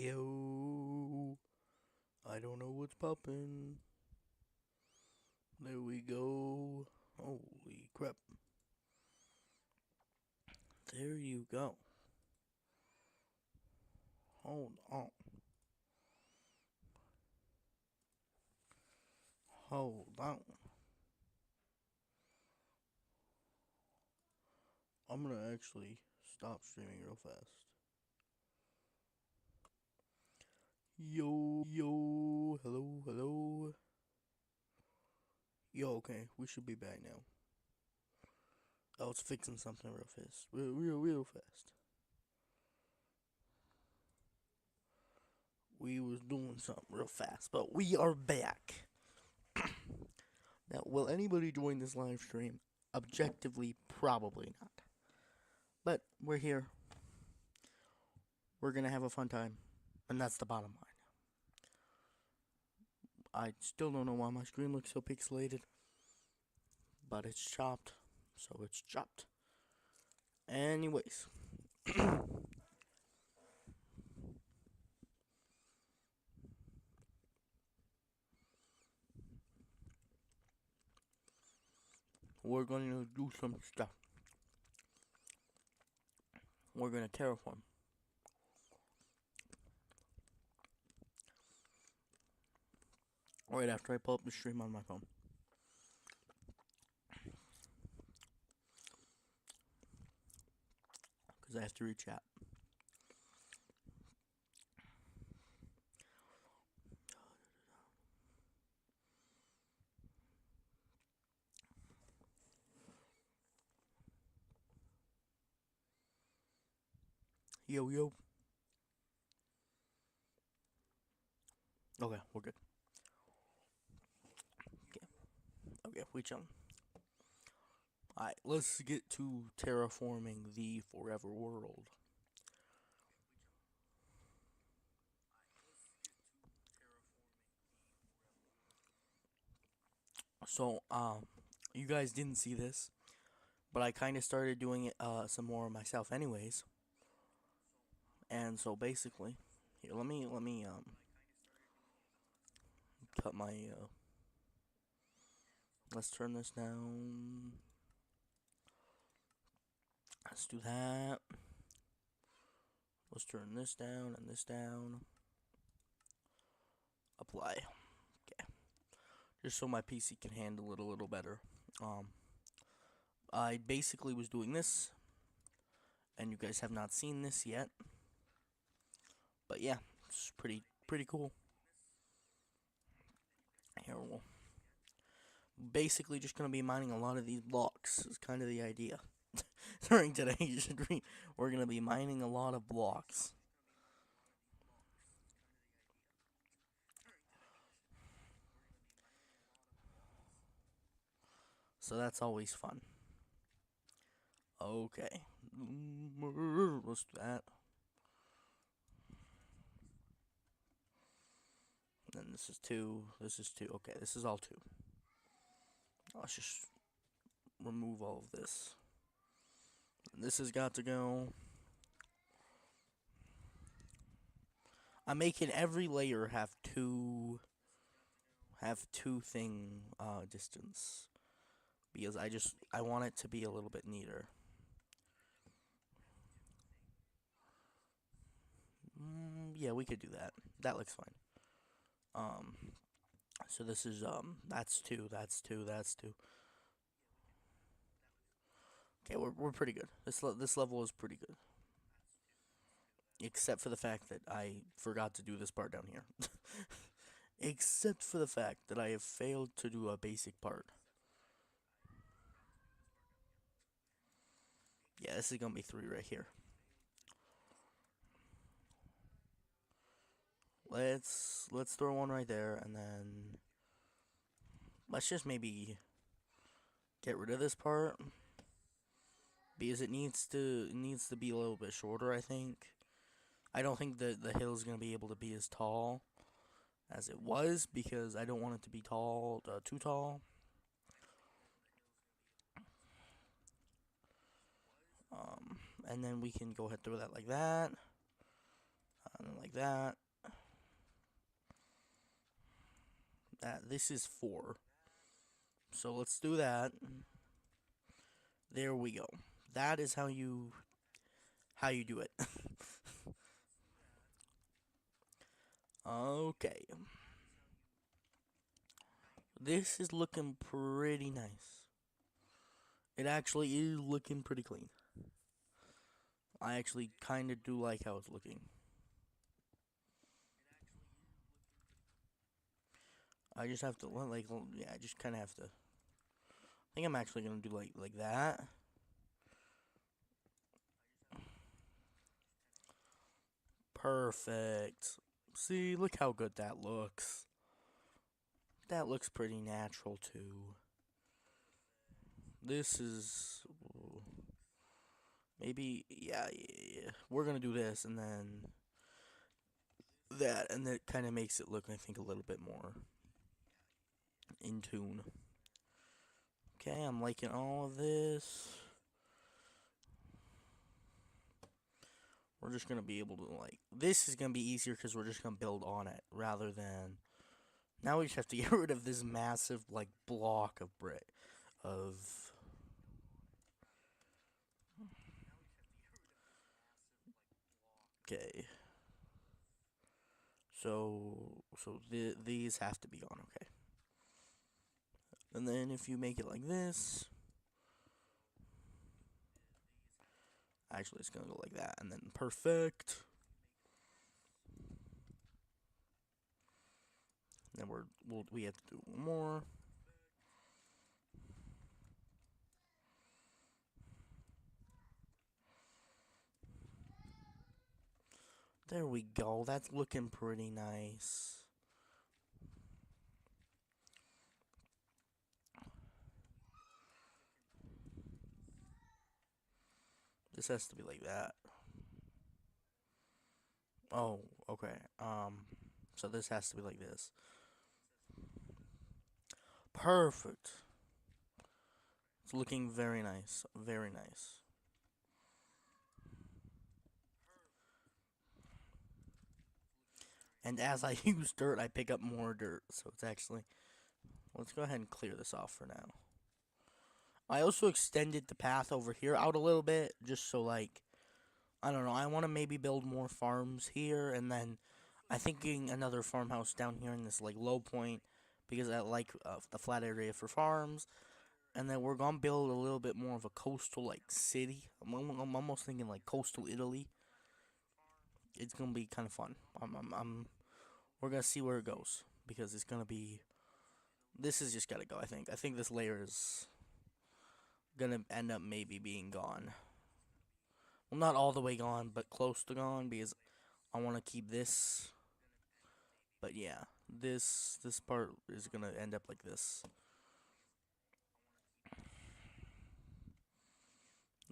Yo, I don't know what's poppin'. There we go. Holy crap. There you go. Hold on. Hold on. I'm gonna actually stop streaming real fast. Yo, hello, hello. Yo, okay, we should be back now. I was fixing something real fast. Real fast. We was doing something real fast, but we are back. Now, will anybody join this live stream? Objectively, probably not. But we're here. We're gonna have a fun time. And that's the bottom line. I still don't know why my screen looks so pixelated. But it's chopped. So it's chopped. Anyways. We're gonna do some stuff. We're gonna terraform. Right after I pull up the stream on my phone. Because I have to reach out. Yo. Okay, we're good. Okay, we chillin'. Alright, let's get to terraforming the forever world. So, you guys didn't see this, but I kind of started doing it some more myself, anyways. And so basically, here let me cut my let's turn this down. Let's do that. Let's turn this down and this down. Apply. Okay. Just so my PC can handle it a little better. I basically was doing this, and you guys have not seen this yet. But yeah, it's pretty cool. Here we'll basically just gonna be mining a lot of these blocks. Is kind of the idea. During today's stream, we're gonna be mining a lot of blocks. So that's always fun. Okay. Let's do that. Then this is two. This is two. Okay, this is all two. Let's just remove all of this. This has got to go. I'm making every layer have two thing distance because I want it to be a little bit neater. Yeah, we could do that. That looks fine. Um, so this is that's two, that's two, that's two. Okay, we're pretty good. This level is pretty good, except for the fact that I forgot to do this part down here. Except for the fact that I have failed to do a basic part. Yeah, this is gonna be three right here. Let's throw one right there, and then let's just maybe get rid of this part because it needs to be a little bit shorter. I think. I don't think the hill is gonna be able to be as tall as it was because I don't want it to be too tall. And then we can go ahead and throw that like that. And then like that. This is 4. So let's do that. There we go. That is how you do it. Okay. This is looking pretty nice. It actually is looking pretty clean. I actually kind of do like how it's looking. I just have to yeah, I just kind of have to. I think I'm actually gonna do like that. Perfect. See, look how good that looks. That looks pretty natural too. This is maybe yeah. We're gonna do this and then that, and that kind of makes it look, I think, a little bit more in tune. Okay, I'm liking all of this. We're just gonna be able to this is gonna be easier because we're just gonna build on it rather than now we just have to get rid of this massive block of brick of okay. So these have to be gone, okay. And then if you make it like this, actually it's gonna go like that, and then perfect. Then we have to do one more. There we go. That's looking pretty nice. This has to be like that. Oh, okay. So this has to be like this. Perfect. It's looking very nice. Very nice. And as I use dirt, I pick up more dirt. So it's actually... Let's go ahead and clear this off for now. I also extended the path over here out a little bit. Just so, I don't know. I want to maybe build more farms here. And then I'm thinking another farmhouse down here in this, low point. Because I like the flat area for farms. And then we're gonna build a little bit more of a coastal city. I'm almost thinking coastal Italy. It's gonna be kind of fun. We're gonna see where it goes because it's gonna be. This is just gotta go. I think this layer is gonna end up maybe being gone. Well, not all the way gone, but close to gone because I want to keep this. But yeah, this part is gonna end up like this.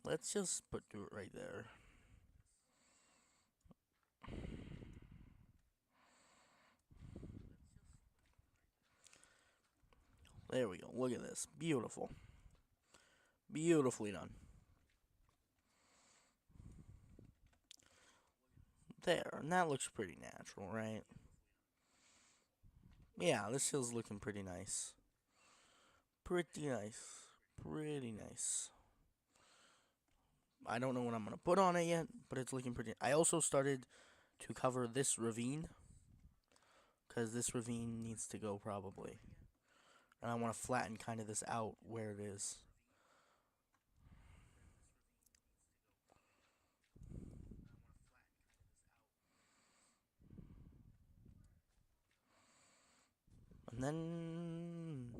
Let's just do it right there. There we go. Look at this. Beautiful. Beautifully done. There, and that looks pretty natural, right? Yeah, this hill's looking pretty nice. Pretty nice. Pretty nice. I don't know what I'm gonna put on it yet, but it's looking pretty. I also started to cover this ravine because this ravine needs to go probably, and I want to flatten kind of this out where it is. And then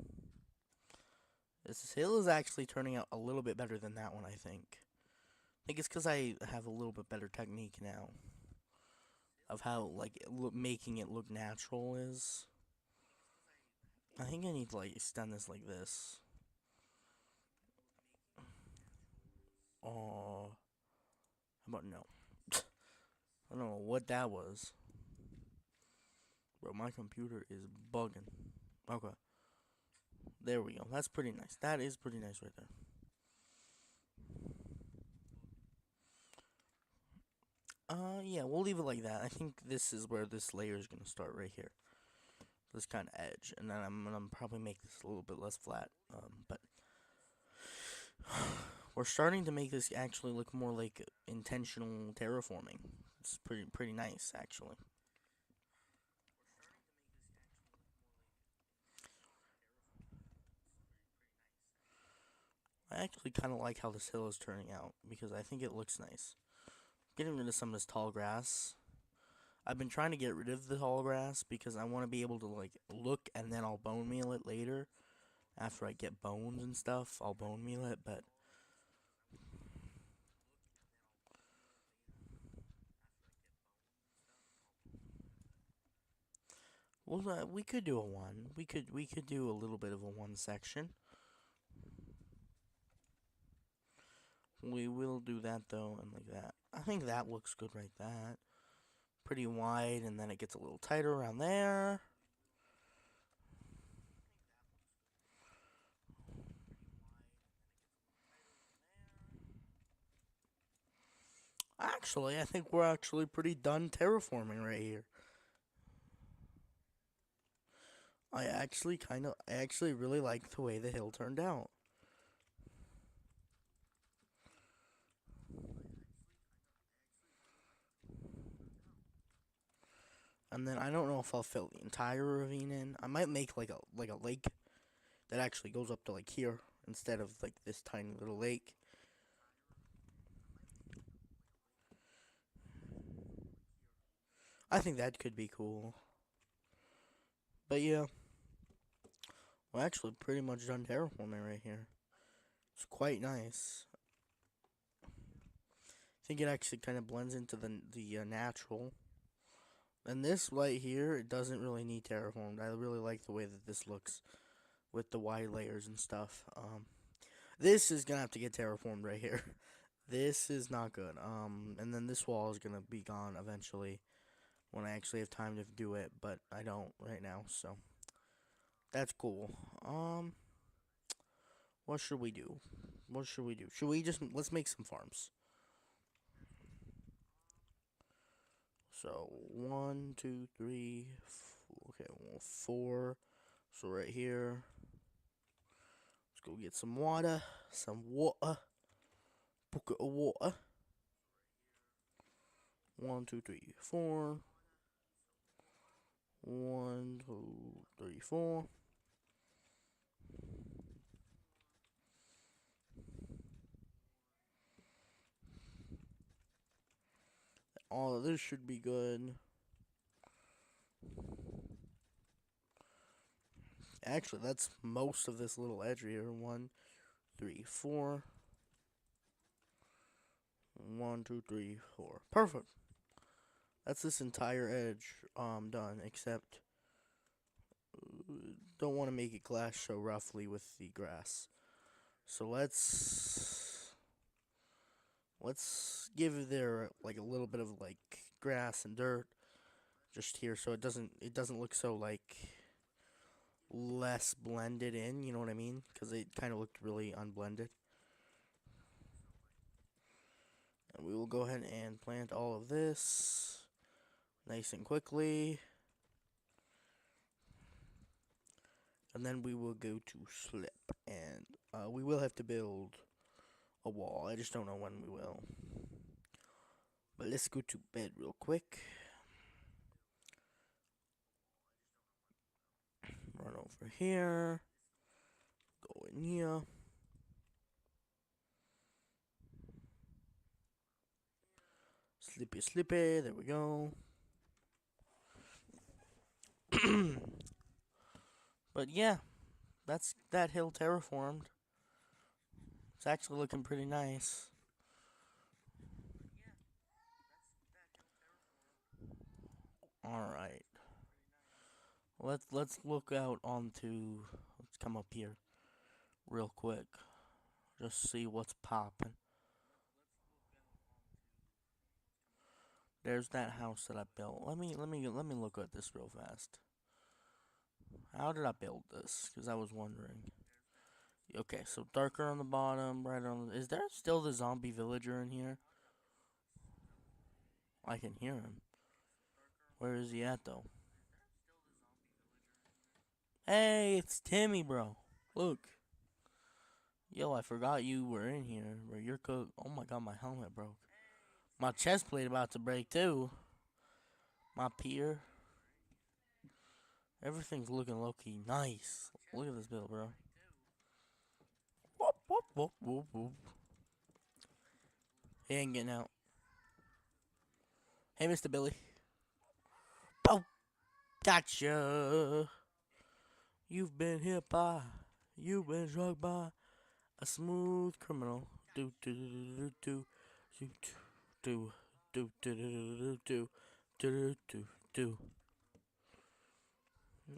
this hill is actually turning out a little bit better than that one. I think it's because I have a little bit better technique now of how making it look natural is. I think I need to extend this like this. Oh, how about no? I don't know what that was. Bro, my computer is bugging. Okay. There we go. That's pretty nice. That is pretty nice right there. Yeah, we'll leave it like that. I think this is where this layer is gonna start right here. This kind of edge, and then I'm gonna probably make this a little bit less flat. But we're starting to make this actually look more like intentional terraforming. It's pretty nice actually. I actually kind of like how this hill is turning out because I think it looks nice. Getting rid of some of this tall grass. I've been trying to get rid of the tall grass because I want to be able to like look and then I'll bone meal it later. After I get bones and stuff, I'll bone meal it. But well, we could do a one. We could do a little bit of a one section. We will do that though, and like that. I think that looks good right that. Pretty wide, and then it gets a little tighter around there. Actually, I think we're actually pretty done terraforming right here. I actually really like the way the hill turned out. And then I don't know if I'll fill the entire ravine in. I might make like a lake that actually goes up to like here instead of like this tiny little lake. I think that could be cool. But yeah, we're actually pretty much done terraforming right here. It's quite nice. I think it actually kind of blends into the natural. And this light here, it doesn't really need terraformed. I really like the way that this looks with the wide layers and stuff. This is gonna have to get terraformed right here. This is not good. And then this wall is gonna be gone eventually when I actually have time to do it, but I don't right now, so that's cool. What should we do? What should we do? Should we just let's make some farms? So one, two, three, okay, well, four. So right here, let's go get some water, bucket of water. One, two, three, four. One, two, three, four. All of this should be good. Actually, that's most of this little edge here. One, three, four. One, two, three, four. Perfect. That's this entire edge done, except don't want to make it clash so roughly with the grass. So let's give there like a little bit of like grass and dirt just here so it doesn't look so like less blended in, you know what I mean? Cuz it kind of looked really unblended. And we will go ahead and plant all of this nice and quickly. And then we will go to slip. And we will have to build a wall. I just don't know when we will. But let's go to bed real quick. Run over here. Go in here. Slippy, slippy. There we go. But yeah, that's that hill terraformed. It's actually looking pretty nice. All right. Let's look out onto. Let's come up here real quick. Just see what's popping. There's that house that I built. Let me look at this real fast. How did I build this? Because I was wondering. Okay, so darker on the bottom, brighter on the. Is there still the zombie villager in here? I can hear him. Where is he at though? Hey, it's Timmy, bro. Look. Yo, I forgot you were in here. Where you're cooked. Oh my god, my helmet broke. My chest plate about to break too. My pier. Everything's looking low key nice. Look at this build, bro. Whoop, whoop, whoop, whoop, whoop. He ain't getting out. Hey, Mr. Billy. Oh, gotcha. You've been hit by. You've been drugged by a smooth criminal. Do do do do do do do do do do do do do.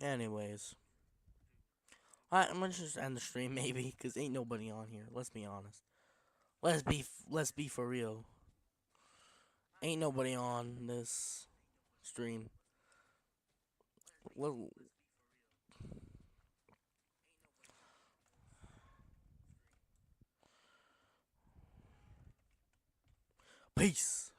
Anyways, I'm gonna just end the stream maybe, cause ain't nobody on here. Let's be honest. Let's be for real. Ain't nobody on this stream. Well, peace.